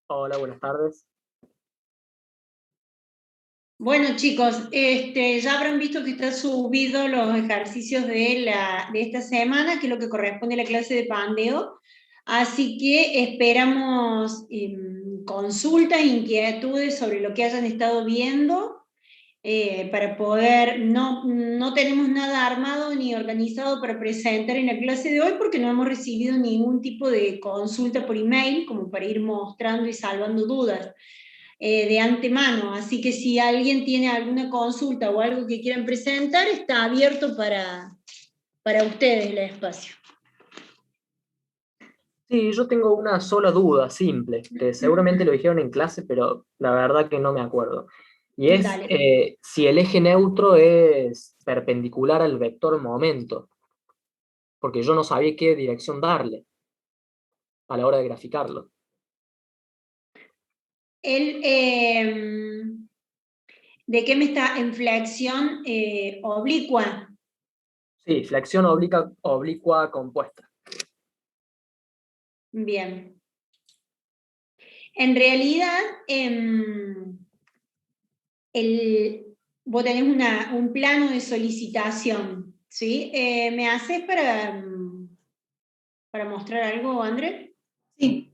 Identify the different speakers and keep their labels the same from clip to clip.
Speaker 1: Hola, buenas tardes.
Speaker 2: Bueno, chicos, ya habrán visto que están subidos los ejercicios de esta semana, que es lo que corresponde a la clase de pandeo. Así que esperamos consultas, inquietudes sobre lo que hayan estado viendo, para poder, no tenemos nada armado ni organizado para presentar en la clase de hoy porque no hemos recibido ningún tipo de consulta por email como para ir mostrando y salvando dudas de antemano. Así que si alguien tiene alguna consulta o algo que quieran presentar, está abierto para ustedes el espacio.
Speaker 1: Sí, yo tengo una sola duda simple, que seguramente lo dijeron en clase, pero la verdad que no me acuerdo. Y es
Speaker 2: Dale.
Speaker 1: si el eje neutro es perpendicular al vector momento, porque yo no sabía qué dirección darle a la hora de graficarlo.
Speaker 2: El, ¿De qué me está? En flexión oblicua.
Speaker 1: Sí, flexión oblicua compuesta.
Speaker 2: Bien. En realidad, vos tenés un plano de solicitación, ¿sí? ¿Me haces para mostrar algo, André?
Speaker 3: Sí,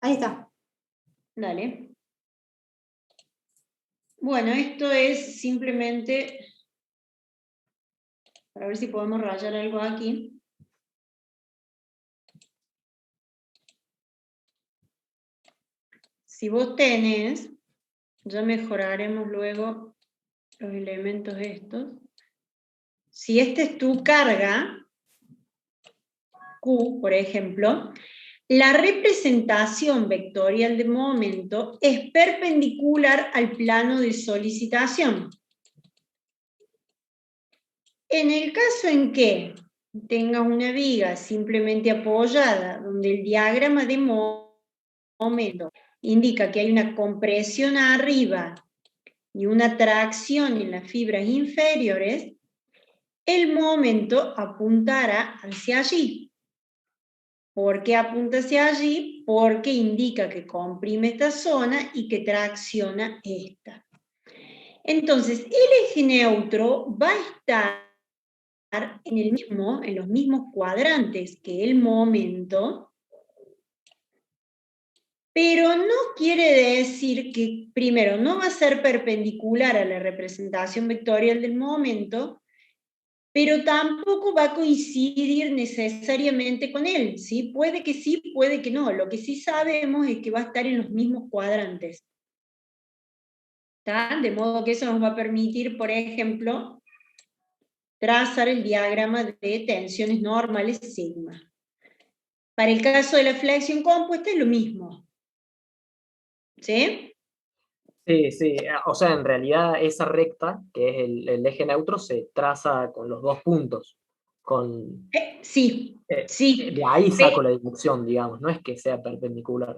Speaker 3: ahí está.
Speaker 2: Dale. Bueno, esto es simplemente para ver si podemos rayar algo aquí. Si vos tenés, ya mejoraremos luego los elementos estos. Si esta es tu carga, Q, por ejemplo, la representación vectorial de momento es perpendicular al plano de solicitación. En el caso en que tengas una viga simplemente apoyada, donde el diagrama de momento indica que hay una compresión arriba y una tracción en las fibras inferiores, el momento apuntará hacia allí. ¿Por qué apunta hacia allí? Porque indica que comprime esta zona y que tracciona esta. Entonces, el eje neutro va a estar en los mismos cuadrantes que el momento, pero no quiere decir que, primero, no va a ser perpendicular a la representación vectorial del momento, pero tampoco va a coincidir necesariamente con él, ¿sí? Puede que sí, puede que no. Lo que sí sabemos es que va a estar en los mismos cuadrantes, ¿está? De modo que eso nos va a permitir, por ejemplo, trazar el diagrama de tensiones normales sigma. Para el caso de la flexión compuesta es lo mismo, ¿sí?
Speaker 1: Sí, sí, o sea, en realidad esa recta, que es el eje neutro, se traza con los dos puntos. Con,
Speaker 2: Sí,
Speaker 1: de
Speaker 2: sí.
Speaker 1: ahí saco la dirección, digamos, no es que sea perpendicular.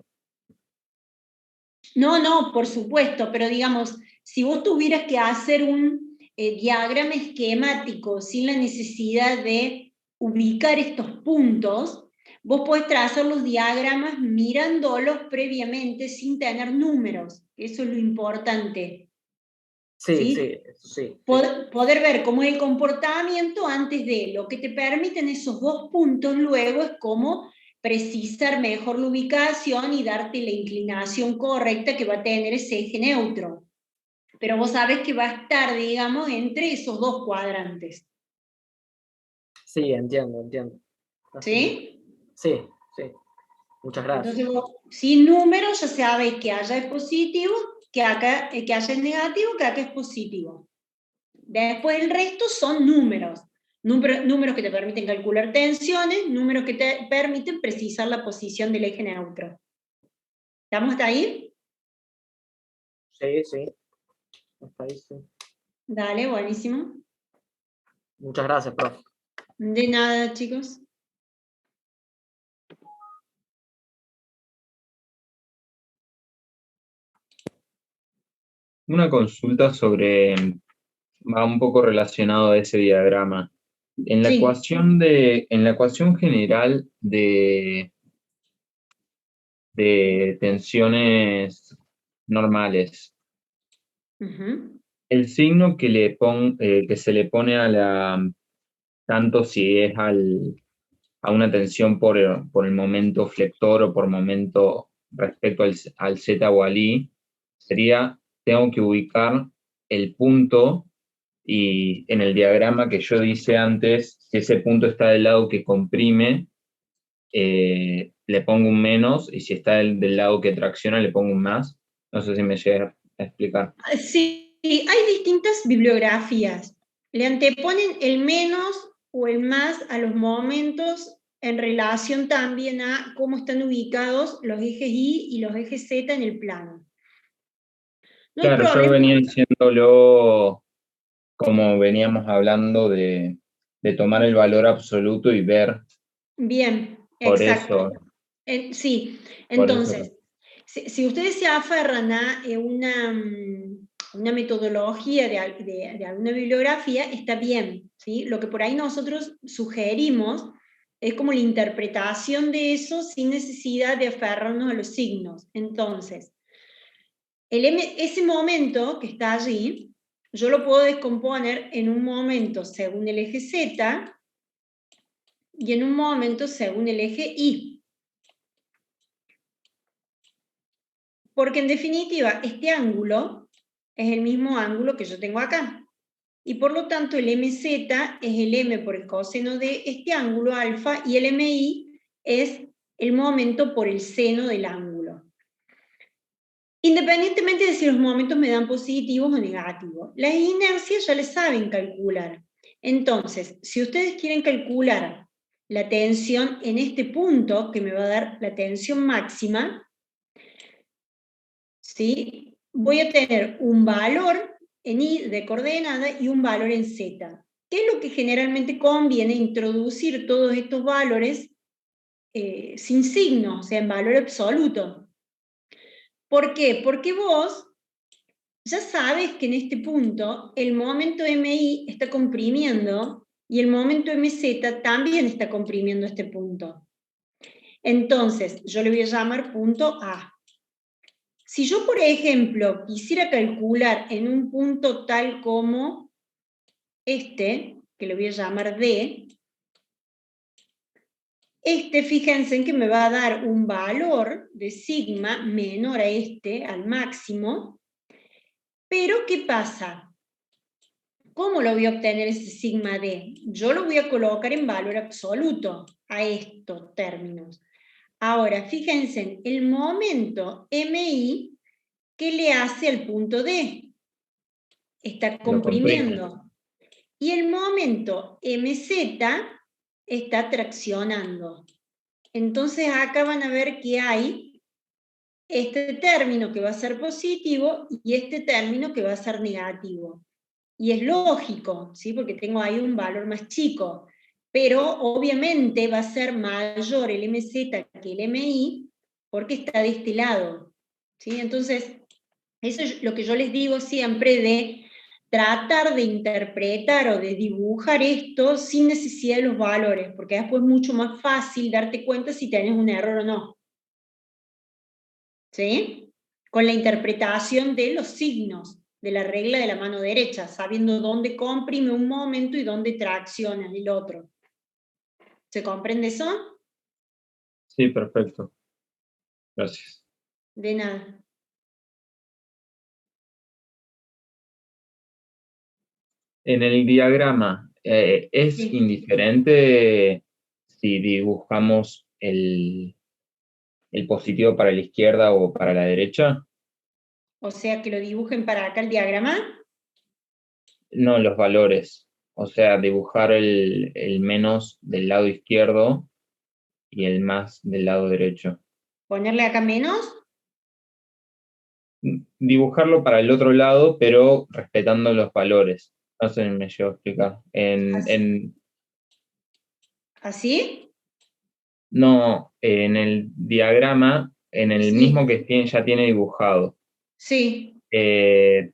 Speaker 2: No, no, por supuesto, pero digamos, si vos tuvieras que hacer un diagrama esquemático sin la necesidad de ubicar estos puntos, vos podés trazar los diagramas mirándolos previamente sin tener números. Eso es lo importante,
Speaker 1: Sí,
Speaker 2: ¿sí?
Speaker 1: sí, eso sí, sí.
Speaker 2: Poder ver cómo es el comportamiento antes de lo que te permiten esos dos puntos luego es cómo precisar mejor la ubicación y darte la inclinación correcta que va a tener ese eje neutro. Pero vos sabés que va a estar, digamos, entre esos dos cuadrantes.
Speaker 1: Sí, entiendo, entiendo. Así mismo.
Speaker 2: ¿Sí?
Speaker 1: Sí, sí. Muchas gracias.
Speaker 2: Entonces vos, sin números, ya sabés que allá es positivo, que acá que allá es negativo, que acá es positivo. Después el resto son números. Números que te permiten calcular tensiones, números que te permiten precisar la posición del eje neutro. ¿Estamos hasta ahí?
Speaker 1: Sí, sí. Hasta ahí, sí.
Speaker 2: Dale, buenísimo.
Speaker 1: Muchas gracias, profe.
Speaker 2: De nada, chicos.
Speaker 4: Una consulta sobre va un poco relacionado a ese diagrama. En la
Speaker 2: Sí.
Speaker 4: en la ecuación general de tensiones normales,
Speaker 2: Ujú.
Speaker 4: el signo que se le pone tanto si es a una tensión por el momento flector o por momento respecto al Z o al I, sería, tengo que ubicar el punto y en el diagrama que yo hice antes, si ese punto está del lado que comprime, le pongo un menos, y si está del lado que tracciona, le pongo un más. No sé si me llega a explicar.
Speaker 2: Sí, hay distintas bibliografías. Le anteponen el menos o el más a los momentos en relación también a cómo están ubicados los ejes Y y los ejes Z en el plano. No hay
Speaker 4: Claro, yo
Speaker 2: problema.
Speaker 4: venía diciéndolo como veníamos hablando de tomar el valor absoluto y ver
Speaker 2: Bien,
Speaker 4: por
Speaker 2: exacto.
Speaker 4: eso,
Speaker 2: Sí,
Speaker 4: por eso.
Speaker 2: entonces, si ustedes se aferran a una metodología de alguna bibliografía, está bien, ¿sí? Lo que por ahí nosotros sugerimos es como la interpretación de eso sin necesidad de aferrarnos a los signos. Entonces, ese momento que está allí, yo lo puedo descomponer en un momento según el eje Z y en un momento según el eje Y. Porque en definitiva, este ángulo es el mismo ángulo que yo tengo acá. Y por lo tanto, el MZ es el M por el coseno de este ángulo alfa y el MI es el momento por el seno del ángulo. Independientemente de si los momentos me dan positivos o negativos, las inercias ya les saben calcular. Entonces, si ustedes quieren calcular la tensión en este punto, que me va a dar la tensión máxima, ¿sí? Voy a tener un valor en Y de coordenada y un valor en Z. ¿Qué es lo que generalmente conviene? Introducir todos estos valores sin signo, o sea, en valor absoluto. ¿Por qué? Porque vos ya sabes que en este punto el momento MI está comprimiendo y el momento MZ también está comprimiendo este punto. Entonces, yo le voy a llamar punto A. Si yo, por ejemplo, quisiera calcular en un punto tal como este, que le voy a llamar D, fíjense en que me va a dar un valor de sigma menor a al máximo, pero ¿qué pasa? ¿Cómo lo voy a obtener ese sigma D? Yo lo voy a colocar en valor absoluto a estos términos. Ahora, fíjense en el momento MI, ¿qué le hace al punto D? Está
Speaker 4: Lo comprime.
Speaker 2: comprimiendo. Y el momento MZ está traccionando. Entonces acá van a ver que hay este término que va a ser positivo y este término que va a ser negativo. Y es lógico, ¿sí? Porque tengo ahí un valor más chico. Pero obviamente va a ser mayor el MZ que el MI porque está de este lado. ¿Sí? Entonces, eso es lo que yo les digo siempre de tratar de interpretar o de dibujar esto sin necesidad de los valores, porque después es mucho más fácil darte cuenta si tenés un error o no. ¿Sí? Con la interpretación de los signos de la regla de la mano derecha, sabiendo dónde comprime un momento y dónde tracciona el otro. ¿Se comprende eso?
Speaker 4: Sí, perfecto. Gracias.
Speaker 2: De nada.
Speaker 4: En el diagrama, ¿es
Speaker 2: Sí.
Speaker 4: indiferente si dibujamos el positivo para la izquierda o para la derecha?
Speaker 2: O sea, que lo dibujen para acá el diagrama.
Speaker 4: No, los valores. O sea, dibujar el menos del lado izquierdo y el más del lado derecho.
Speaker 2: Ponerle acá menos.
Speaker 4: Dibujarlo para el otro lado, pero respetando los valores. No sé si me llevo a explicar.
Speaker 2: ¿Así?
Speaker 4: No, en el diagrama, en el mismo
Speaker 2: Sí.
Speaker 4: que ya tiene dibujado.
Speaker 2: Sí.
Speaker 4: Eh,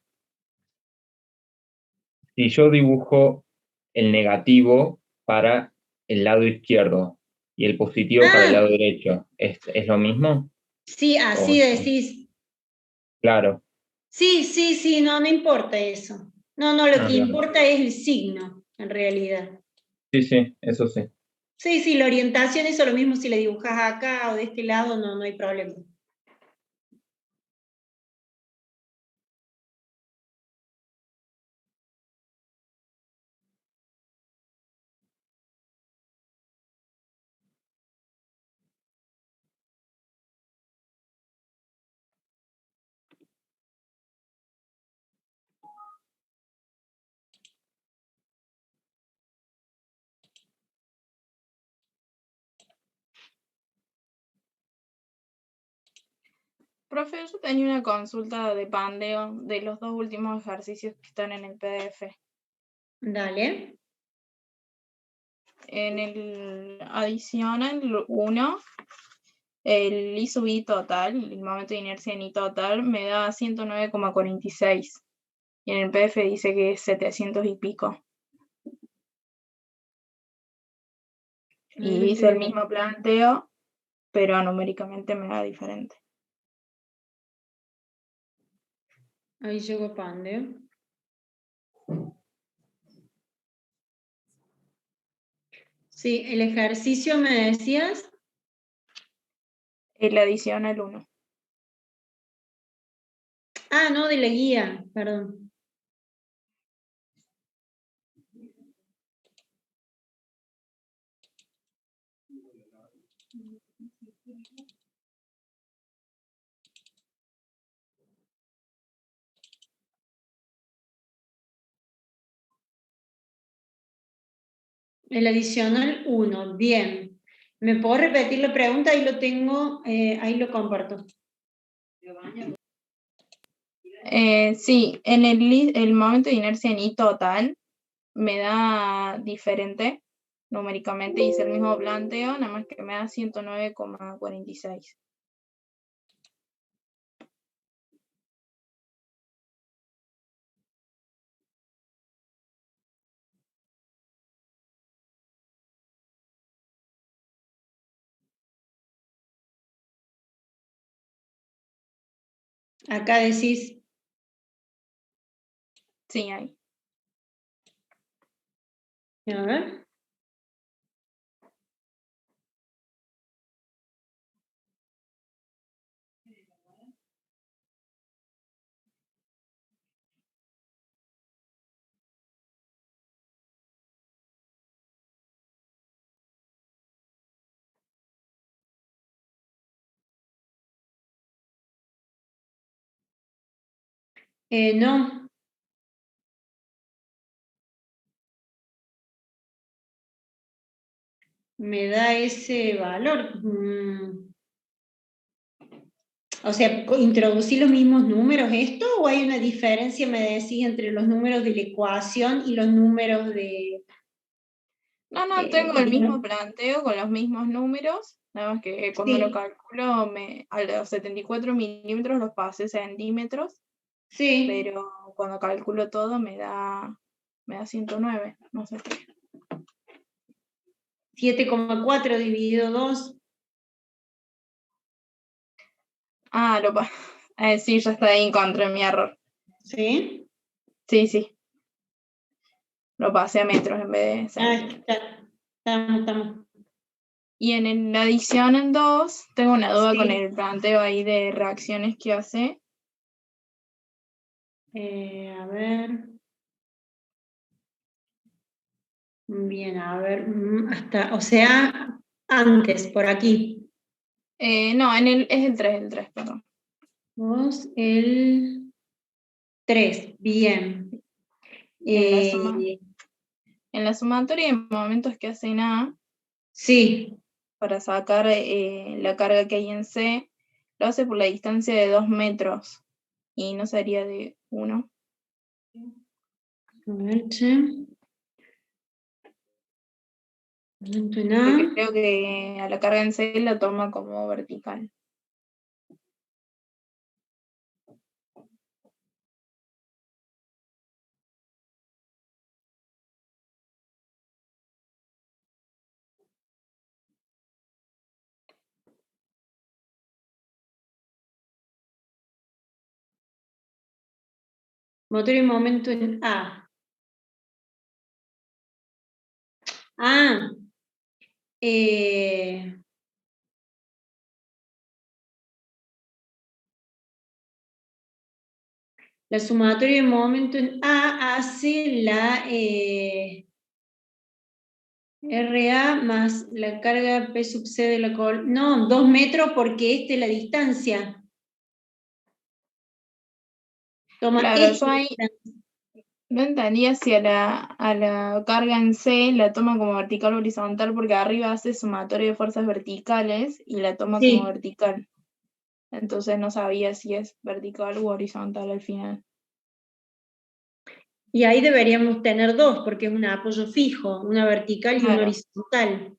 Speaker 4: Si yo dibujo el negativo para el lado izquierdo y el positivo para el lado
Speaker 2: Ah,
Speaker 4: derecho, ¿es lo mismo?
Speaker 2: sí,
Speaker 4: O-
Speaker 2: así decís.
Speaker 4: claro,
Speaker 2: Sí, sí, sí, no, no importa eso. No, no, lo que
Speaker 4: bien.
Speaker 2: importa es el signo, en realidad.
Speaker 4: Sí, sí, eso sí.
Speaker 2: Sí, sí, la orientación es lo mismo si le dibujas acá o de este lado, no, no hay problema.
Speaker 5: Profe, yo tenía una consulta de pandeo de los dos últimos ejercicios que están en el PDF.
Speaker 2: Dale.
Speaker 5: En el adicional 1, el I sub I total, el momento de inercia en I total, me da 109,46. Y en el PDF dice que es 700 y pico. Y hice el mismo planteo, pero numéricamente me da diferente.
Speaker 2: Ahí llegó Pandeo. Sí, el ejercicio me decías.
Speaker 5: El adicional 1.
Speaker 2: Ah, no, de la guía, perdón. El adicional 1, bien. ¿Me puedo repetir la pregunta? Ahí lo tengo, ahí lo comparto.
Speaker 5: Sí, en el momento de inercia en I total me da diferente numéricamente, hice el mismo planteo, nada más que me da 109,46.
Speaker 2: Acá decís.
Speaker 5: Sí, ahí.
Speaker 2: A ver. No. Me da ese valor. O sea, ¿introducí los mismos números esto o hay una diferencia, me decís, entre los números de la ecuación y los números de...
Speaker 5: No, tengo el mismo
Speaker 2: digamos?
Speaker 5: planteo con los mismos números, nada más que cuando lo
Speaker 2: Sí,
Speaker 5: calculo a los 74 milímetros los pasé centímetros,
Speaker 2: sí.
Speaker 5: pero cuando calculo todo me da 109, no sé.
Speaker 2: 7,4 dividido 2.
Speaker 5: Ah, sí, ya está ahí, encontré mi error.
Speaker 2: ¿Sí?
Speaker 5: Sí. Lo pasé a metros en vez de
Speaker 2: Ah,
Speaker 5: centímetros.
Speaker 2: estamos.
Speaker 5: Y en la adición en 2, tengo una duda con
Speaker 2: Sí.
Speaker 5: el planteo ahí de reacciones que hace.
Speaker 2: A ver. Bien, a ver. O sea, antes, por aquí.
Speaker 5: No, es el 3, perdón.
Speaker 2: Vos, el 3. Bien.
Speaker 5: En la sumatoria de momentos que hacen A,
Speaker 2: Sí.
Speaker 5: para sacar la carga que hay en C, lo hace por la distancia de 2 metros y no sería de 1.
Speaker 2: A ver, che. Momento en A.
Speaker 5: Porque creo que a la carga en C la toma como vertical.
Speaker 2: Sumatorio de momento en A. Ah, la sumatoria de momento en A hace la RA más la carga P sub C de la columna. No, 2 metros porque esta es la distancia. Toma,
Speaker 5: Claro,
Speaker 2: esta
Speaker 5: yo ahí no entendía si a la carga en C la toma como vertical o horizontal, porque arriba hace sumatorio de fuerzas verticales y la toma como
Speaker 2: sí.
Speaker 5: vertical. Entonces no sabía si es vertical u horizontal al final.
Speaker 2: Y ahí deberíamos tener dos, porque es un apoyo fijo, una vertical y una
Speaker 5: Claro.
Speaker 2: horizontal.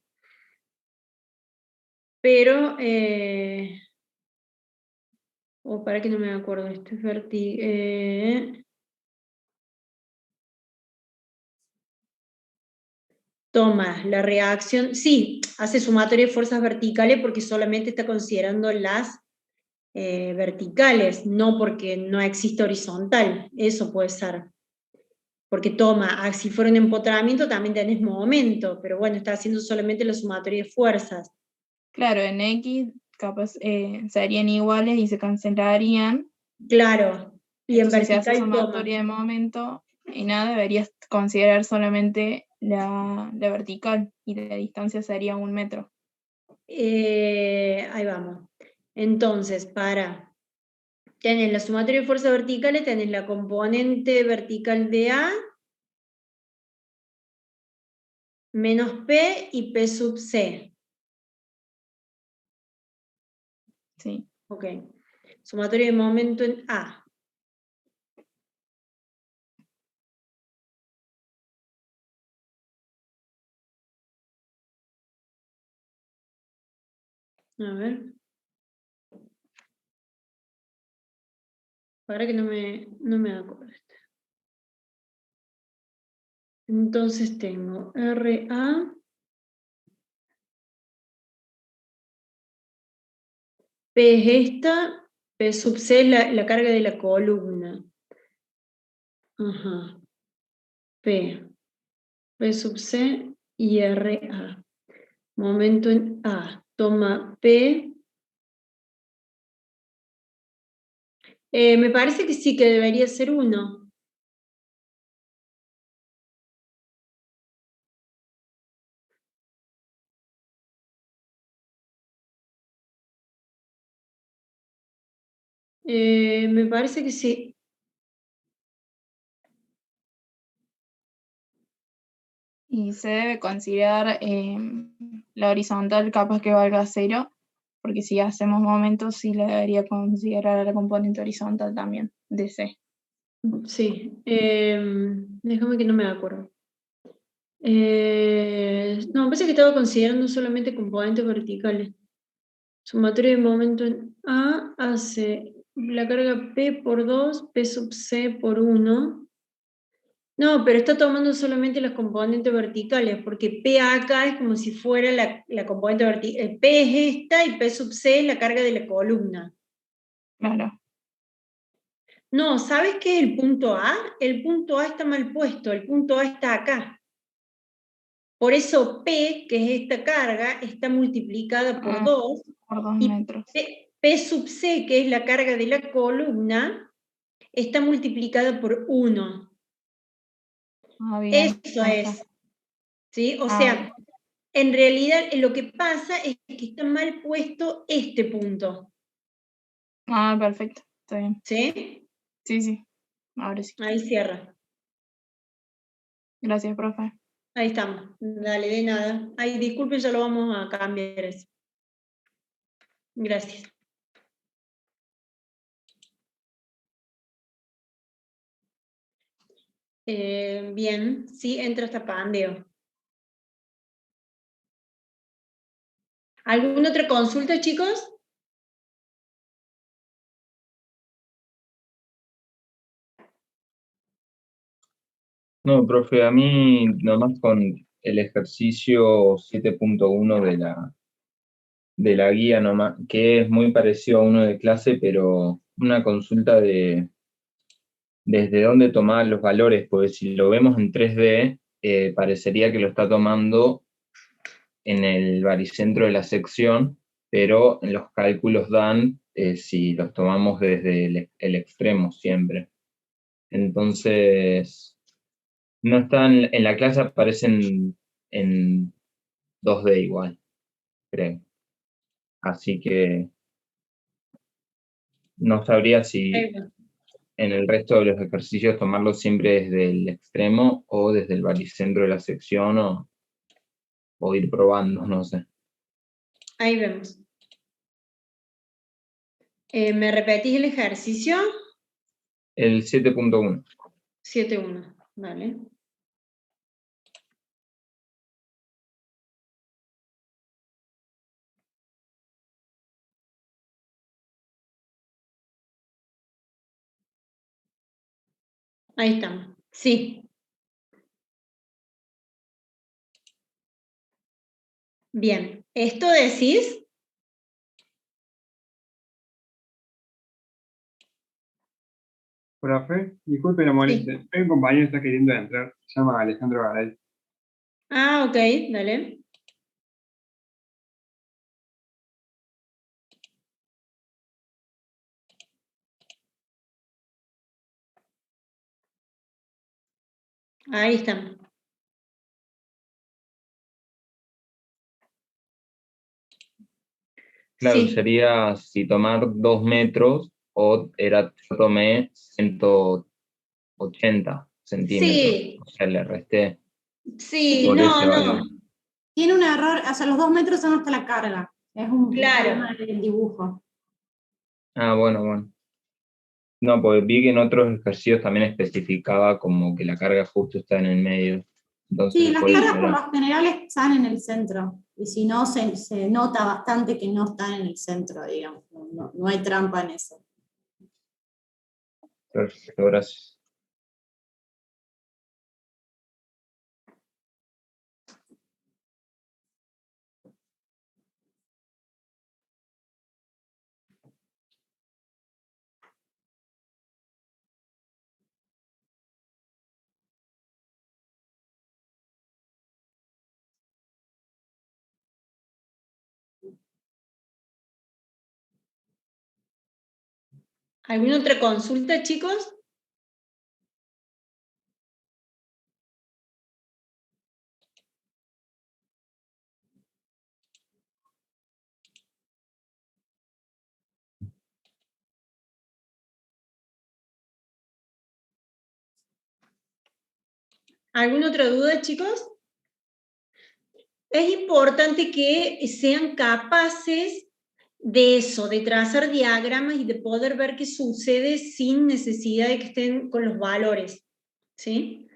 Speaker 2: Pero, para que no me acuerdo, esto es vertical. Toma, la reacción, sí, hace sumatoria de fuerzas verticales porque solamente está considerando las verticales, no porque no existe horizontal, eso puede ser. Porque toma, si fuera un empotramiento también tenés momento, pero bueno, está haciendo solamente la sumatoria de fuerzas.
Speaker 5: Claro, en X capaz serían iguales y se cancelarían.
Speaker 2: Claro, y en
Speaker 5: Entonces, si hace
Speaker 2: vertical toma.
Speaker 5: sumatoria de momento y nada, deberías considerar solamente la vertical y la distancia sería 1 metro.
Speaker 2: Ahí vamos. Entonces, tenés la sumatoria de fuerzas verticales, tenés la componente vertical de A menos P y P sub C.
Speaker 5: Sí.
Speaker 2: Ok. Sumatoria de momento en A. A ver. Para que no me acuerdo. Entonces tengo RA. P es esta, P sub C es la carga de la columna. Ajá. P sub C y RA. Momento en A. Toma P. Me parece que sí, que debería ser 1. Me parece que sí.
Speaker 5: Y se debe considerar la horizontal capaz que valga 0, porque si hacemos momentos sí le debería considerar a la componente horizontal también, de C.
Speaker 2: Sí. Déjame que no me acuerdo. No, pensé que estaba considerando solamente componentes verticales. Sumatoria de momento en A hace la carga P por 2, P sub C por 1. No, pero está tomando solamente las componentes verticales, porque P acá es como si fuera la componente vertical. P es esta y P sub C es la carga de la columna.
Speaker 5: Claro.
Speaker 2: No, ¿sabes qué es el punto A? El punto A está mal puesto, el punto A está acá. Por eso P, que es esta carga, está multiplicada por 2.
Speaker 5: Por 2
Speaker 2: Y
Speaker 5: metros.
Speaker 2: P sub C, que es la carga de la columna, está multiplicada por 1.
Speaker 5: Ah, bien.
Speaker 2: Eso
Speaker 5: Ahí está.
Speaker 2: es. ¿Sí? O
Speaker 5: Ah,
Speaker 2: sea, en realidad lo que pasa es que está mal puesto este punto.
Speaker 5: Perfecto. Está bien.
Speaker 2: ¿Sí?
Speaker 5: Sí, sí. Ahora sí.
Speaker 2: Ahí cierra.
Speaker 5: Gracias, profe.
Speaker 2: Ahí estamos. Dale, de nada. Ay, disculpen, ya lo vamos a cambiar eso. Gracias. Bien, sí, entra hasta pandeo. ¿Alguna otra consulta, chicos?
Speaker 4: No, profe, a mí nomás con el ejercicio 7.1 de la guía nomás, que es muy parecido a uno de clase, pero una consulta de desde dónde tomar los valores, porque si lo vemos en 3D, parecería que lo está tomando en el baricentro de la sección, pero en los cálculos dan si los tomamos desde el extremo siempre. Entonces, no están, en la clase aparecen en 2D igual, creo. Así que no sabría si
Speaker 2: Ahí va.
Speaker 4: en el resto de los ejercicios tomarlo siempre desde el extremo o desde el baricentro de la sección o ir probando, no sé.
Speaker 2: Ahí vemos. ¿Me repetís el ejercicio?
Speaker 4: El 7.1.
Speaker 2: 7.1, vale. Ahí estamos. Sí. Bien. ¿Esto decís?
Speaker 6: Profe, disculpe la molestia. Hay un compañero que está queriendo entrar, se llama Alejandro Garay.
Speaker 2: Ah, ok, dale. Ahí estamos.
Speaker 4: Claro,
Speaker 2: Sí,
Speaker 4: sería si tomar 2 metros o yo tomé 180 centímetros.
Speaker 2: sí,
Speaker 4: O sea, le resté
Speaker 2: sí,
Speaker 4: por
Speaker 2: no,
Speaker 4: ese valor.
Speaker 2: no,
Speaker 3: Tiene un error, o sea, los 2 metros son hasta la carga. Es un
Speaker 2: claro.
Speaker 3: problema del dibujo.
Speaker 4: Ah, bueno. No, porque vi que en otros ejercicios también especificaba como que la carga justo está en el medio.
Speaker 3: Sí,
Speaker 4: Entonces,
Speaker 3: las
Speaker 4: por eso
Speaker 3: cargas por
Speaker 4: era.
Speaker 3: lo general están en el centro. Y si no, se nota bastante que no están en el centro, digamos. No hay trampa en eso.
Speaker 4: Perfecto, gracias.
Speaker 2: ¿Alguna otra consulta, chicos? ¿Alguna otra duda, chicos? Es importante que sean capaces de eso, de trazar diagramas y de poder ver qué sucede sin necesidad de que estén con los valores. ¿Sí?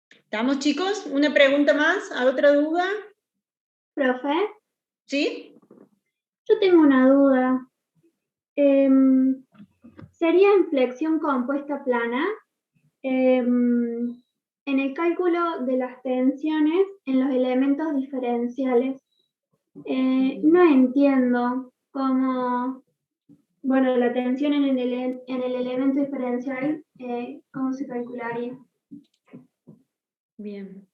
Speaker 2: ¿Estamos, chicos? ¿Una pregunta más? ¿Otra duda?
Speaker 7: Profe,
Speaker 2: ¿Sí?
Speaker 7: yo tengo una duda. ¿Sería en flexión compuesta plana? En el cálculo de las tensiones en los elementos diferenciales, no entiendo cómo, bueno, la tensión en el elemento diferencial, ¿cómo se calcularía?
Speaker 2: Bien.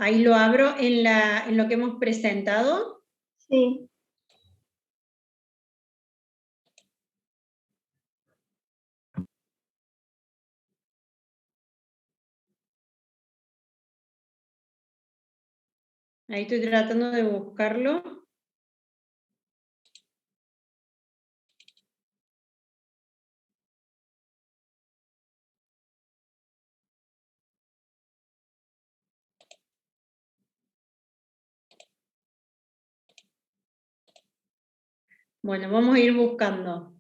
Speaker 2: Ahí lo abro en lo que hemos presentado.
Speaker 7: Sí.
Speaker 2: Ahí estoy tratando de buscarlo. Bueno, vamos a ir buscando.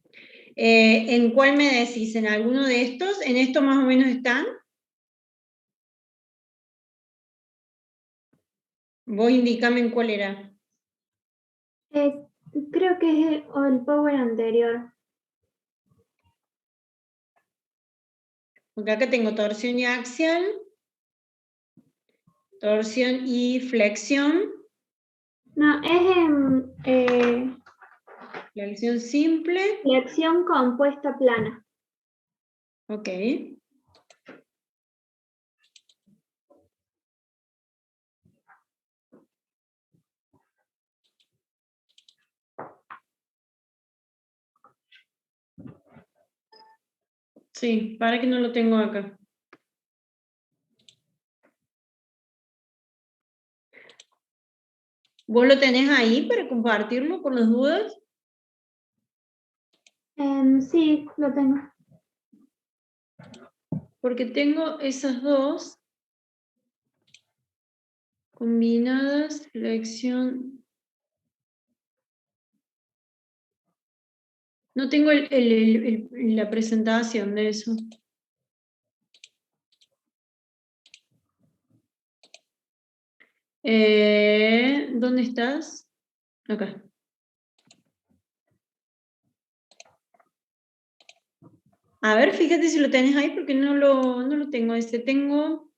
Speaker 2: ¿En cuál me decís? ¿En alguno de estos? ¿En esto más o menos están? Vos indicame en cuál era.
Speaker 7: Creo que es el power anterior.
Speaker 2: Porque acá tengo torsión y axial, torsión y flexión,
Speaker 7: No, es
Speaker 2: flexión simple.
Speaker 7: flexión compuesta plana.
Speaker 2: Ok. Sí, para que no lo tengo acá. ¿Vos lo tenés ahí para compartirlo por las dudas?
Speaker 7: Sí, lo tengo.
Speaker 2: Porque tengo esas dos combinadas, flexión. No tengo la presentación de eso. ¿Dónde estás? Acá. A ver, fíjate si lo tenés ahí porque no lo tengo. Tengo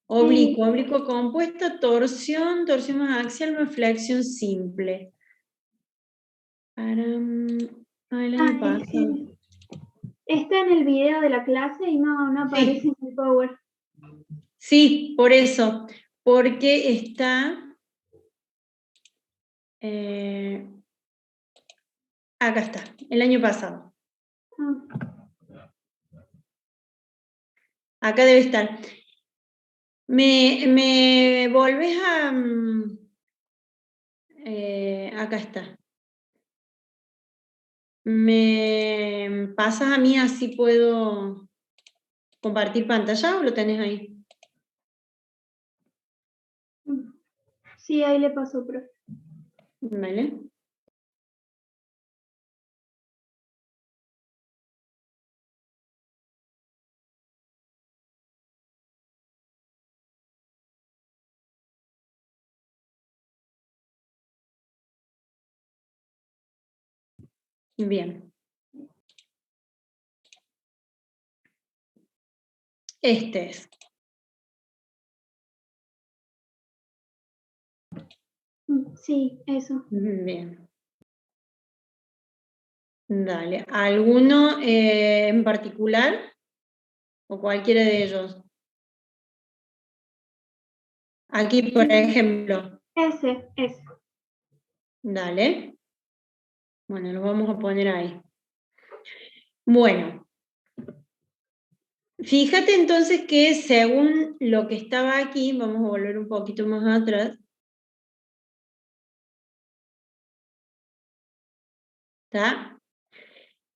Speaker 2: oblicuo, oblicuo compuesta, torsión, torsión más axial, más flexión simple. El año pasado.
Speaker 7: Está en el video de la clase y no aparece en el power.
Speaker 2: Sí, por eso. Porque está... acá está, el año pasado. Acá debe estar. Me volvés a... acá está. ¿Me pasas a mí así puedo compartir pantalla o lo tenés ahí?
Speaker 7: Sí, ahí le pasó, profe.
Speaker 2: Vale. Bien. Este es.
Speaker 7: Sí, eso.
Speaker 2: Bien. Dale. ¿Alguno en particular? ¿O cualquiera de ellos? Aquí, por ejemplo.
Speaker 7: Ese.
Speaker 2: Dale. Bueno, lo vamos a poner ahí. Bueno. Fíjate entonces que según lo que estaba aquí, vamos a volver un poquito más atrás. ¿Está?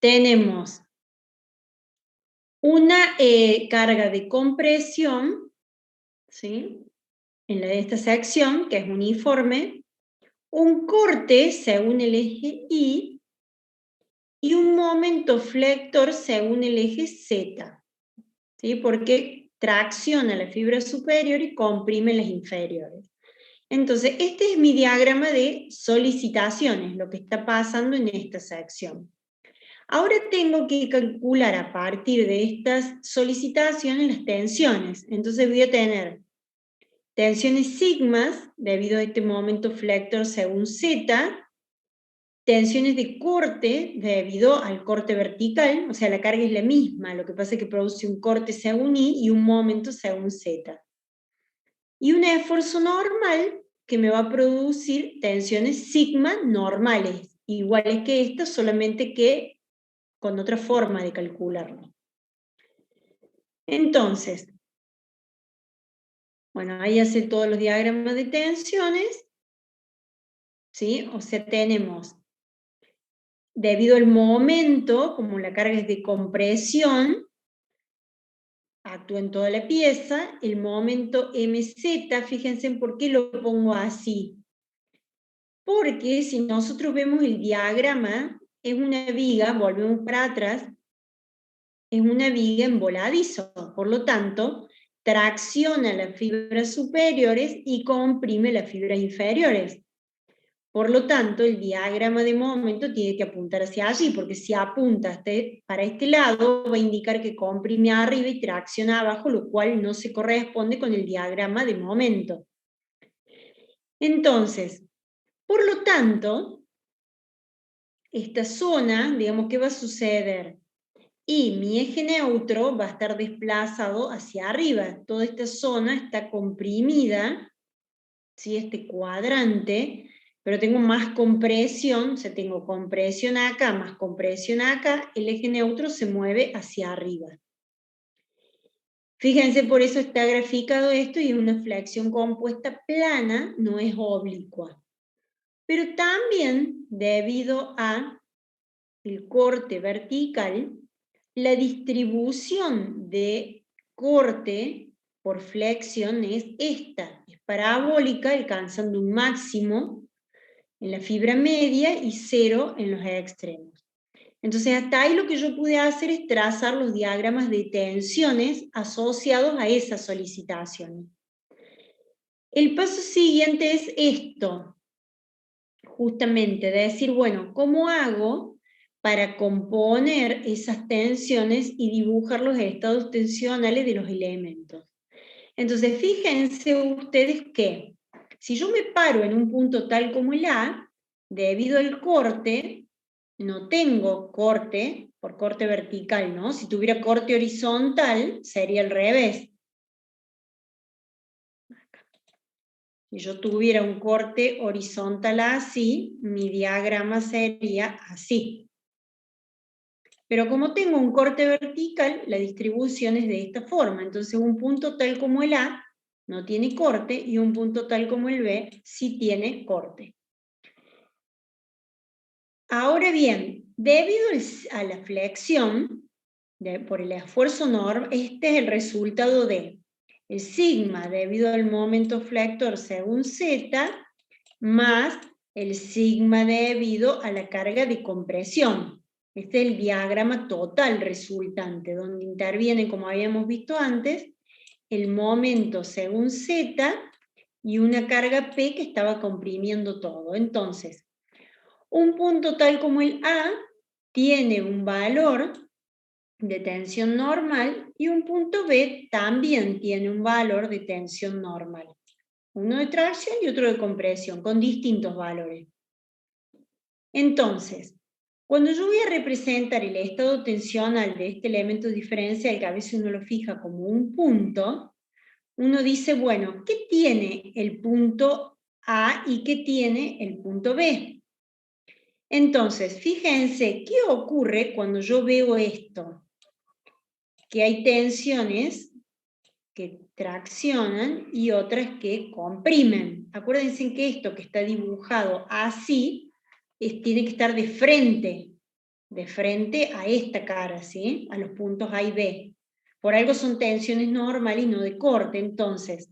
Speaker 2: Tenemos una carga de compresión, ¿sí? En la de esta sección, que es uniforme, un corte según el eje Y y un momento flector según el eje Z, ¿sí? Porque tracciona la fibra superior y comprime las inferiores. Entonces, este es mi diagrama de solicitaciones, lo que está pasando en esta sección. Ahora tengo que calcular a partir de estas solicitaciones las tensiones. Entonces voy a tener tensiones sigmas, debido a este momento flector según Z, tensiones de corte, debido al corte vertical, o sea, la carga es la misma, lo que pasa es que produce un corte según Y y un momento según Z. Y un esfuerzo normal que me va a producir tensiones sigma normales, iguales que estas, solamente que con otra forma de calcularlo. Entonces, bueno, ahí hace todos los diagramas de tensiones, ¿sí? O sea, tenemos, debido al momento, como la carga es de compresión, actúa en toda la pieza, el momento MZ, fíjense por qué lo pongo así. Porque si nosotros vemos el diagrama, es una viga, volvemos para atrás, es una viga en voladizo, por lo tanto, tracciona las fibras superiores y comprime las fibras inferiores. Por lo tanto, el diagrama de momento tiene que apuntar hacia allí, porque si apunta para este lado, va a indicar que comprime arriba y tracciona abajo, lo cual no se corresponde con el diagrama de momento. Entonces, por lo tanto, esta zona, digamos, ¿qué va a suceder? Y mi eje neutro va a estar desplazado hacia arriba. Toda esta zona está comprimida, ¿sí? Este cuadrante, pero tengo más compresión, o sea, tengo compresión acá, más compresión acá, el eje neutro se mueve hacia arriba. Fíjense, por eso está graficado esto y es una flexión compuesta plana, no es oblicua. Pero también, debido a el corte vertical, la distribución de corte por flexión es esta, es parabólica, alcanzando un máximo en la fibra media y 0 en los extremos. Entonces hasta ahí lo que yo pude hacer es trazar los diagramas de tensiones asociados a esa solicitación. El paso siguiente es esto, justamente, de decir, bueno, ¿cómo hago para componer esas tensiones y dibujar los estados tensionales de los elementos? Entonces, fíjense ustedes que si yo me paro en un punto tal como el A, debido al corte, no tengo corte, por corte vertical, ¿no? Si tuviera corte horizontal, sería al revés. Si yo tuviera un corte horizontal así, mi diagrama sería así. Pero como tengo un corte vertical, la distribución es de esta forma. Entonces un punto tal como el A no tiene corte y un punto tal como el B sí tiene corte. Ahora bien, debido a la flexión, por el esfuerzo normal, este es el resultado de el sigma debido al momento flector según Z, más el sigma debido a la carga de compresión. Este es el diagrama total resultante, donde interviene, como habíamos visto antes, el momento según Z y una carga P que estaba comprimiendo todo. Entonces, un punto tal como el A tiene un valor de tensión normal y un punto B también tiene un valor de tensión normal. Uno de tracción y otro de compresión, con distintos valores. Entonces, cuando yo voy a representar el estado tensional de este elemento diferencial, que a veces uno lo fija como un punto, uno dice, bueno, ¿qué tiene el punto A y qué tiene el punto B? Entonces, fíjense, ¿qué ocurre cuando yo veo esto? Que hay tensiones que traccionan y otras que comprimen. Acuérdense que esto que está dibujado así, tiene que estar de frente a esta cara, ¿sí? A los puntos A y B. Por algo son tensiones normales y no de corte. Entonces,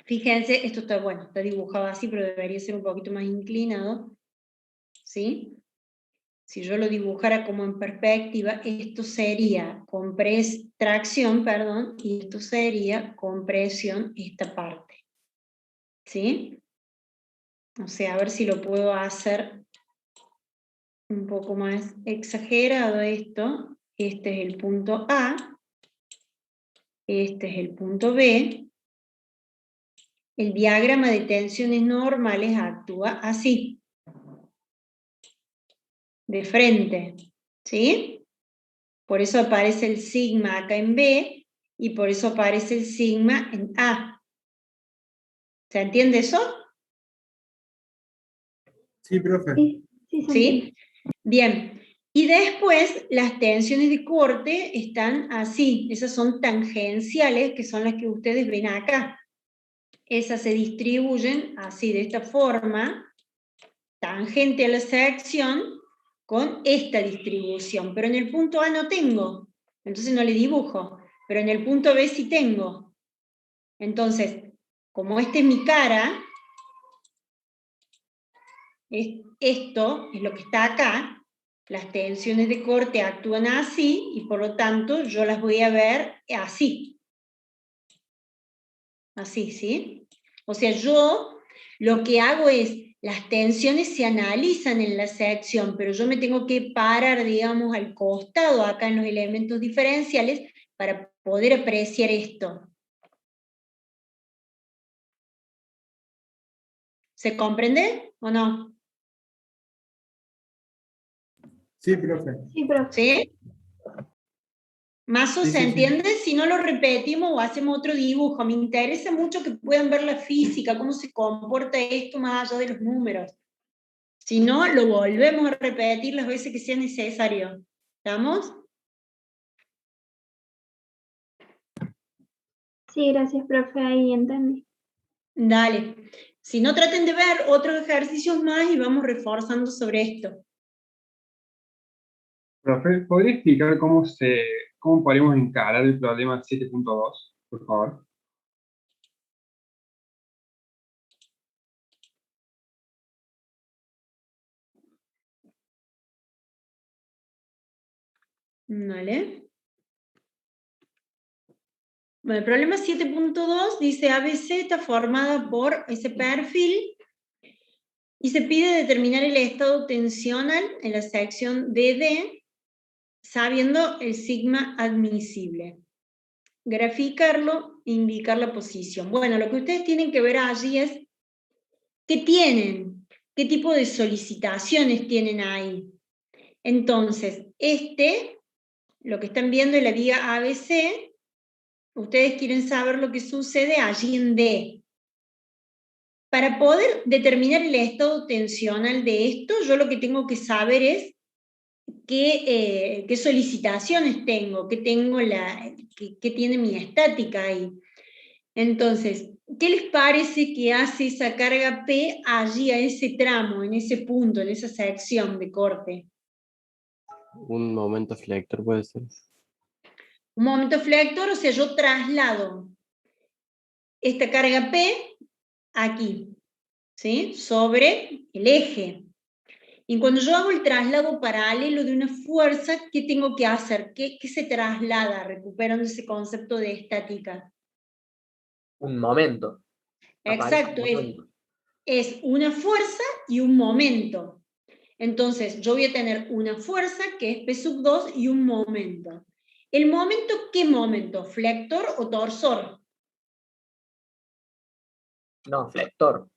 Speaker 2: fíjense, esto está bueno, está dibujado así, pero debería ser un poquito más inclinado, ¿sí? Si yo lo dibujara como en perspectiva, esto sería tracción, y esto sería compresión, esta parte. ¿Sí? O sea, a ver si lo puedo hacer un poco más exagerado esto. Este es el punto A, este es el punto B. El diagrama de tensiones normales actúa así, de frente, ¿sí? Por eso aparece el sigma acá en B y por eso aparece el sigma en A. ¿Se entiende eso?
Speaker 6: Sí, profe.
Speaker 2: ¿Sí? Bien. Y después las tensiones de corte están así. Esas son tangenciales, que son las que ustedes ven acá. Esas se distribuyen así, de esta forma, tangente a la sección, con esta distribución. Pero en el punto A no tengo, entonces no le dibujo. Pero en el punto B sí tengo. Entonces, como esta es mi cara, esto es lo que está acá, las tensiones de corte actúan así, y por lo tanto yo las voy a ver así. Así, ¿sí? O sea, yo lo que hago es, las tensiones se analizan en la sección, pero yo me tengo que parar, digamos, al costado, acá en los elementos diferenciales, para poder apreciar esto. ¿Se comprende o no?
Speaker 8: Sí, profe.
Speaker 7: Sí, profe.
Speaker 2: ¿Sí? ¿Más o
Speaker 8: Sí,
Speaker 2: se
Speaker 8: sí, sí.
Speaker 2: entiende? Si no lo repetimos o hacemos otro dibujo. Me interesa mucho que puedan ver la física, cómo se comporta esto más allá de los números. Si no, lo volvemos a repetir las veces que sea necesario. ¿Estamos?
Speaker 7: Sí, gracias, profe, ahí entendí.
Speaker 2: Dale. Si no, traten de ver otros ejercicios más y vamos reforzando sobre esto.
Speaker 6: Profe, ¿podría explicar cómo podríamos encarar el problema 7.2, por favor?
Speaker 2: Vale. Bueno, el problema 7.2 dice ABC está formada por ese perfil y se pide determinar el estado tensional en la sección DD sabiendo el sigma admisible. Graficarlo e indicar la posición. Bueno, lo que ustedes tienen que ver allí es qué tienen, qué tipo de solicitaciones tienen ahí. Entonces, lo que están viendo en la viga ABC, ustedes quieren saber lo que sucede allí en D. Para poder determinar el estado tensional de esto, yo lo que tengo que saber es qué solicitaciones tengo, qué tiene mi estática ahí. Entonces, ¿qué les parece que hace esa carga P allí a ese tramo, en ese punto, en esa sección de corte?
Speaker 9: Un momento flector puede ser.
Speaker 2: Un momento flector, o sea, yo traslado esta carga P aquí, ¿sí? Sobre el eje. Y cuando yo hago el traslado paralelo de una fuerza, ¿qué tengo que hacer? ¿Qué se traslada recuperando ese concepto de estática?
Speaker 1: Un momento.
Speaker 2: Exacto, es una fuerza y un momento. Entonces, yo voy a tener una fuerza, que es P sub 2, y un momento. ¿El momento qué momento? ¿Flector o torsor?
Speaker 1: No, flector.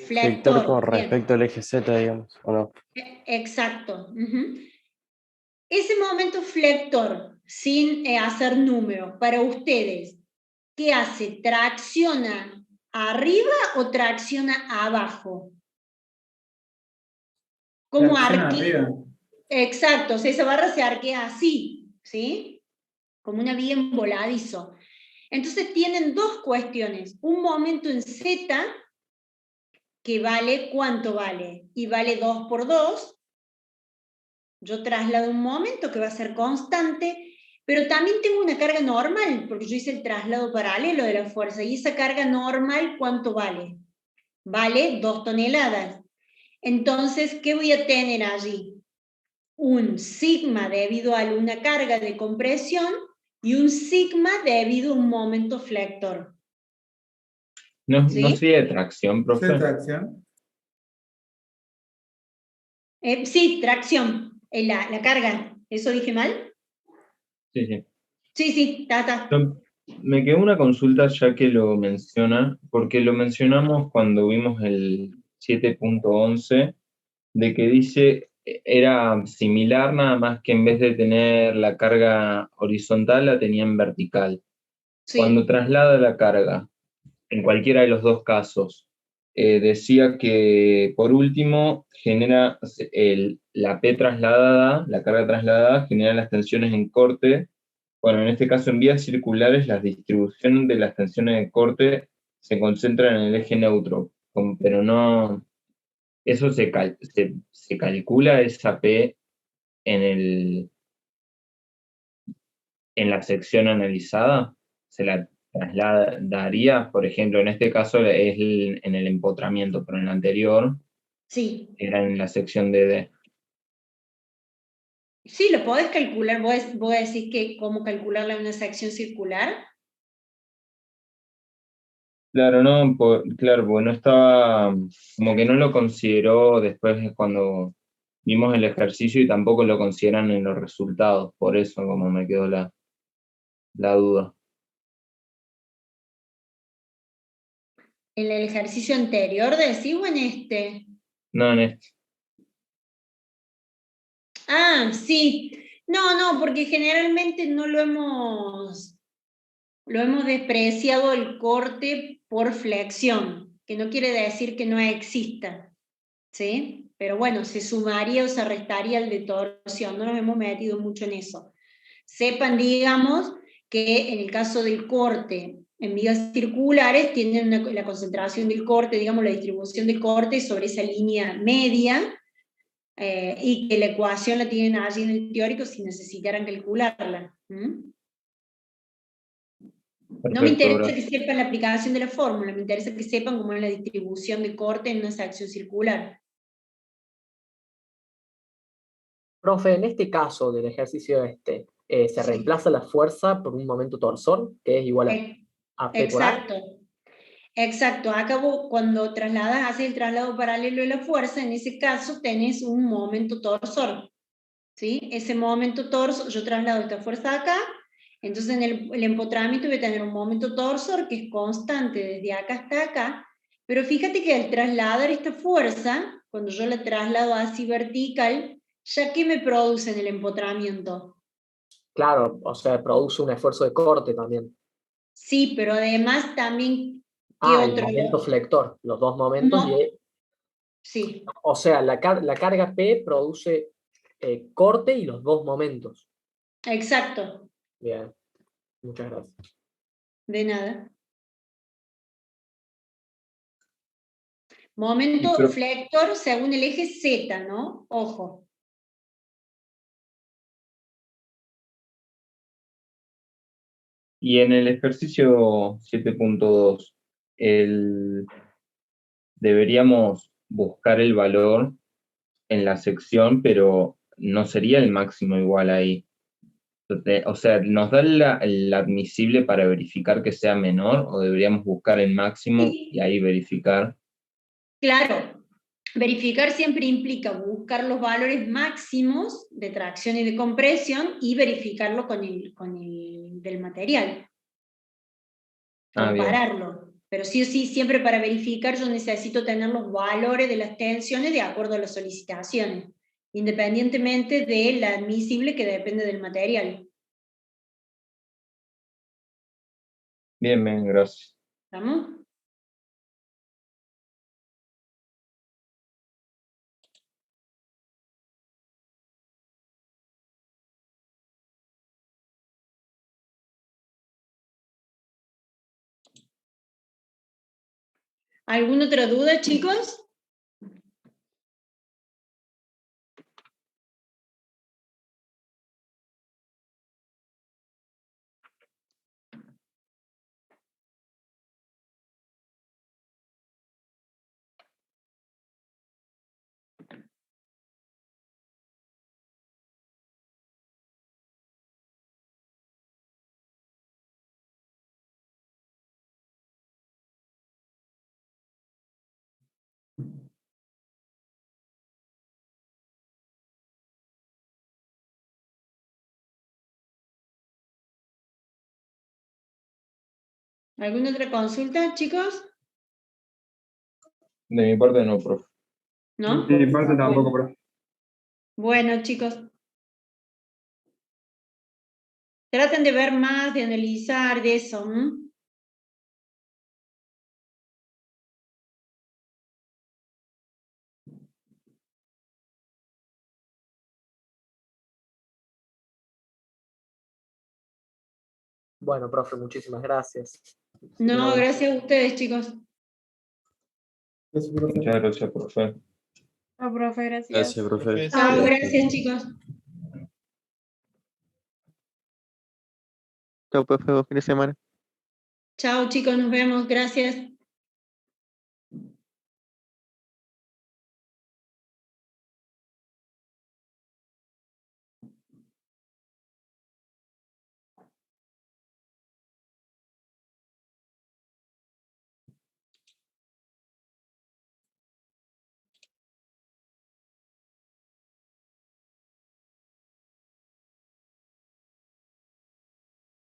Speaker 9: Flector con
Speaker 2: Bien.
Speaker 9: respecto al eje Z, digamos, ¿o no?
Speaker 2: Exacto. Ese momento flector, sin hacer números, para ustedes, ¿qué hace? ¿Tracciona arriba o tracciona abajo? ¿Cómo
Speaker 8: Tracciona
Speaker 2: arquea?
Speaker 8: arriba.
Speaker 2: Exacto, o sea, esa barra se arquea así, ¿sí? Como una vía en voladizo. Entonces tienen dos cuestiones. Un momento en Z, que vale, ¿cuánto vale? Y vale 2 por 2. Yo traslado un momento que va a ser constante, pero también tengo una carga normal, porque yo hice el traslado paralelo de la fuerza, y esa carga normal, ¿cuánto vale? Vale 2 toneladas. Entonces, ¿qué voy a tener allí? Un sigma debido a una carga de compresión y un sigma debido a un momento flector.
Speaker 4: No,
Speaker 2: ¿Sí?
Speaker 4: no sería de tracción,
Speaker 8: ¿Sí,
Speaker 4: profe.
Speaker 8: tracción?
Speaker 2: Sí, tracción, la carga. ¿Eso dije mal?
Speaker 4: Sí, sí.
Speaker 2: Sí, está.
Speaker 4: No, me quedó una consulta ya que lo menciona, porque lo mencionamos cuando vimos el 7.11, de que dice era similar, nada más que en vez de tener la carga horizontal, la tenía en vertical. Cuando
Speaker 2: Sí.
Speaker 4: traslada la carga, en cualquiera de los dos casos, decía que por último genera la P trasladada, la carga trasladada, genera las tensiones en corte. Bueno, en este caso en vías circulares, la distribución de las tensiones de corte se concentra en el eje neutro, pero no, eso se calcula esa P en la sección analizada, se la trasladaría, por ejemplo, en este caso es en el empotramiento, pero en el anterior
Speaker 2: Sí.
Speaker 4: Era en la sección de D.
Speaker 2: Sí, lo podés calcular. ¿Vos decís que cómo calcularla en una sección circular?
Speaker 4: Claro, no, claro, porque no estaba, como que no lo consideró después cuando vimos el ejercicio y tampoco lo consideran en los resultados, por eso como me quedó la duda.
Speaker 2: ¿En el ejercicio anterior decís o en este?
Speaker 4: No, en este.
Speaker 2: Ah, sí. No, porque generalmente no lo hemos despreciado el corte por flexión, que no quiere decir que no exista, ¿sí? Pero bueno, se sumaría o se restaría el de torsión, no nos hemos metido mucho en eso. Sepan, digamos, que en el caso del corte en vigas circulares tienen la concentración del corte, digamos, la distribución del corte sobre esa línea media, y que la ecuación la tienen allí en el teórico si necesitaran calcularla. No me
Speaker 4: Perfecto,
Speaker 2: interesa que
Speaker 4: gracias.
Speaker 2: sepan la aplicación de la fórmula, me interesa que sepan cómo es la distribución de corte en una sección circular.
Speaker 1: Profe, en este caso del ejercicio se
Speaker 2: Sí.
Speaker 1: reemplaza la fuerza por un momento torsor, que es igual a P por A.
Speaker 2: Exacto. Exacto, acá vos, cuando haces el traslado paralelo de la fuerza, en ese caso tenés un momento torsor, ¿sí? Ese momento torsor, yo traslado esta fuerza acá, entonces en el empotramiento voy a tener un momento torsor que es constante desde acá hasta acá, pero fíjate que al trasladar esta fuerza, cuando yo la traslado así vertical, ¿ya qué me produce en el empotramiento?
Speaker 1: Claro, o sea, produce un esfuerzo de corte también.
Speaker 2: Sí, pero además también, ¿qué
Speaker 1: El
Speaker 2: otro?
Speaker 1: momento flector, los dos momentos.
Speaker 2: Sí.
Speaker 1: O sea, la carga P produce corte y los dos momentos.
Speaker 2: Exacto.
Speaker 1: Bien, muchas gracias.
Speaker 2: De nada. Momento flector según el eje Z, ¿no? Ojo.
Speaker 4: Y en el ejercicio 7.2, deberíamos buscar el valor en la sección, pero no sería el máximo igual ahí. O sea, ¿nos da el admisible para verificar que sea menor o deberíamos buscar el máximo y ahí verificar?
Speaker 2: Claro, verificar siempre implica buscar los valores máximos de tracción y de compresión y verificarlo con el del material. Compararlo. Pero sí o sí, siempre para verificar yo necesito tener los valores de las tensiones de acuerdo a las solicitaciones, independientemente del admisible que depende del material.
Speaker 4: Bien, gracias.
Speaker 2: ¿Estamos? ¿Alguna otra duda, chicos? ¿Alguna otra consulta, chicos?
Speaker 4: De mi parte no, profe.
Speaker 2: ¿No?
Speaker 6: De mi parte tampoco, profe.
Speaker 2: Bueno, chicos. Traten de ver más, de analizar de eso.
Speaker 1: Bueno, profe, muchísimas gracias.
Speaker 2: No, gracias a ustedes, chicos.
Speaker 4: Muchas gracias, profe.
Speaker 5: No, profe, gracias.
Speaker 9: Gracias, profe.
Speaker 2: Chao, gracias, chicos.
Speaker 10: Chao, profe, buen fin de semana.
Speaker 2: Chao, chicos, nos vemos. Gracias.